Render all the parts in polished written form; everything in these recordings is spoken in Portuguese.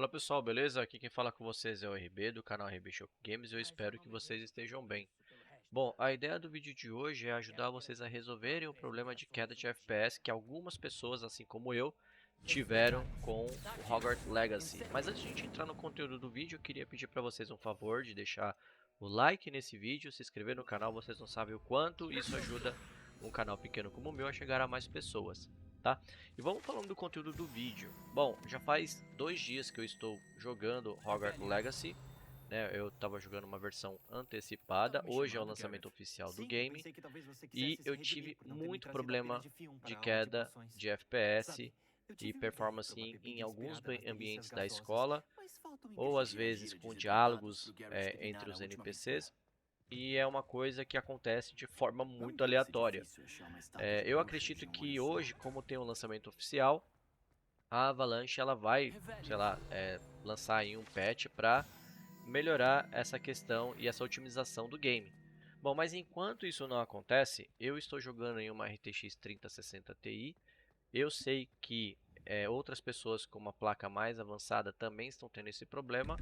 Fala pessoal, beleza? Aqui quem fala com vocês é o RB do canal RB Show Games e eu espero que vocês estejam bem. Bom, a ideia do vídeo de hoje é ajudar vocês a resolverem o problema de queda de FPS que algumas pessoas, assim como eu, tiveram com o Hogwarts Legacy. Mas antes de a gente entrar no conteúdo do vídeo, eu queria pedir para vocês um favor de deixar o like nesse vídeo, se inscrever no canal, vocês não sabem o quanto isso ajuda um canal pequeno como o meu a chegar a mais pessoas. Tá? E vamos falando do conteúdo do vídeo. Bom, já faz 2 dias que eu estou jogando Hogwarts Legacy, né? Eu estava jogando uma versão antecipada, hoje é o lançamento oficial do game, e eu tive muito problema de queda de FPS e performance em alguns ambientes da escola, ou às vezes com diálogos entre os NPCs, e é uma coisa que acontece de forma muito aleatória. Eu acredito que hoje, como tem um lançamento oficial, a Avalanche ela vai, sei lá, lançar aí um patch para melhorar essa questão e essa otimização do game. Bom, mas enquanto isso não acontece, eu estou jogando em uma RTX 3060 Ti. Eu sei que outras pessoas com uma placa mais avançada também estão tendo esse problema.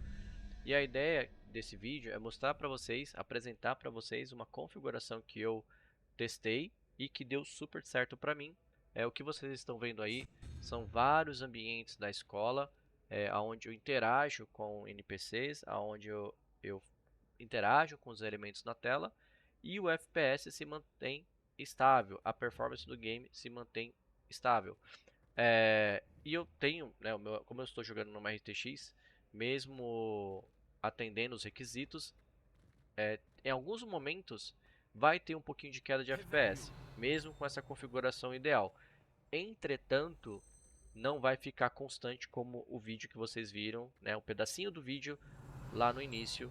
E a ideia desse vídeo é mostrar para vocês, apresentar para vocês uma configuração que eu testei e que deu super certo para mim. O que vocês estão vendo aí são vários ambientes da escola, onde eu interajo com NPCs, onde eu interajo com os elementos na tela e o FPS se mantém estável, a performance do game se mantém estável. E eu tenho, né, como eu estou jogando numa RTX, mesmo atendendo os requisitos, em alguns momentos vai ter um pouquinho de queda de FPS, mesmo com essa configuração ideal. Entretanto, não vai ficar constante como o vídeo que vocês viram, né, um pedacinho do vídeo lá no início,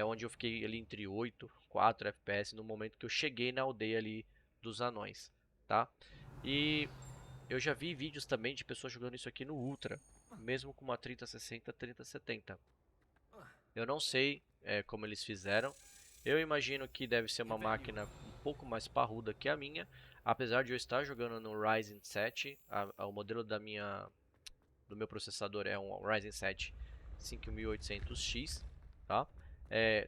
onde eu fiquei ali entre 8 e 4 FPS no momento que eu cheguei na aldeia ali dos anões, tá? E eu já vi vídeos também de pessoas jogando isso aqui no Ultra, mesmo com uma 3060, 3070. Eu não sei como eles fizeram. Eu imagino que deve ser uma máquina um pouco mais parruda que a minha, apesar de eu estar jogando no Ryzen 7. O modelo do meu processador é um Ryzen 7 5800X, tá?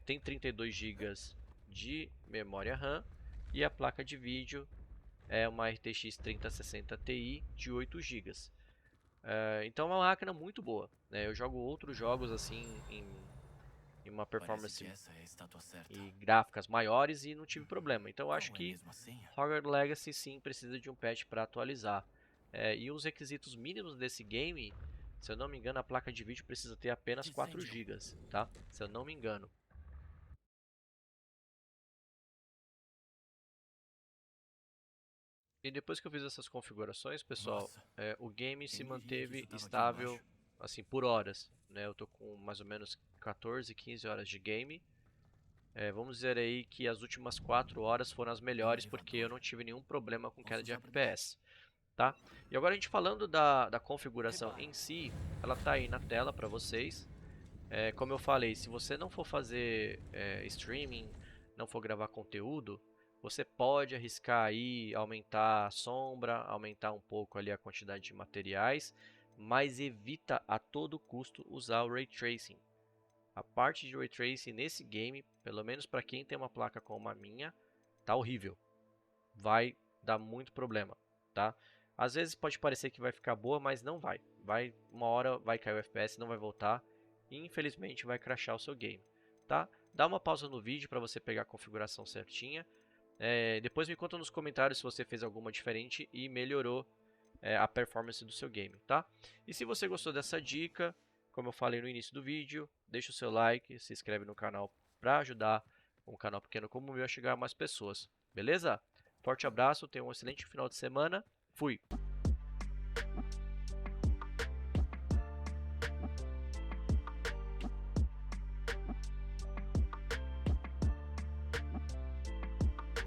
Tem 32 GB de memória RAM e a placa de vídeo é uma RTX 3060 Ti de 8 GB. Então é uma máquina muito boa, né? Eu jogo outros jogos assim em uma performance e gráficas maiores e não tive problema. Então eu acho que Hogwarts Legacy sim precisa de um patch para atualizar. E os requisitos mínimos desse game, se eu não me engano, a placa de vídeo precisa ter apenas 4 GB, tá? Se eu não me engano. E depois que eu fiz essas configurações, pessoal, o game se manteve estável assim por horas, né? Eu tô com mais ou menos 14, 15 horas de game. Vamos dizer aí que as últimas 4 horas foram as melhores porque eu não tive nenhum problema com queda de FPS, tá? E agora a gente falando da configuração em si, ela tá aí na tela para vocês. Como eu falei, se você não for fazer streaming, não for gravar conteúdo, você pode arriscar aí aumentar a sombra, aumentar um pouco ali a quantidade de materiais, mas evita a todo custo usar o Ray Tracing. A parte de Ray Tracing nesse game, pelo menos para quem tem uma placa como a minha, tá horrível. Vai dar muito problema, tá? Às vezes pode parecer que vai ficar boa, mas não vai. Uma hora vai cair o FPS, não vai voltar e infelizmente vai crashar o seu game, tá? Dá uma pausa no vídeo para você pegar a configuração certinha. Depois me conta nos comentários se você fez alguma diferente e melhorou a performance do seu game, tá? E se você gostou dessa dica, como eu falei no início do vídeo, deixa o seu like, se inscreve no canal para ajudar um canal pequeno como o meu a chegar a mais pessoas, beleza? Forte abraço, tenha um excelente final de semana, fui!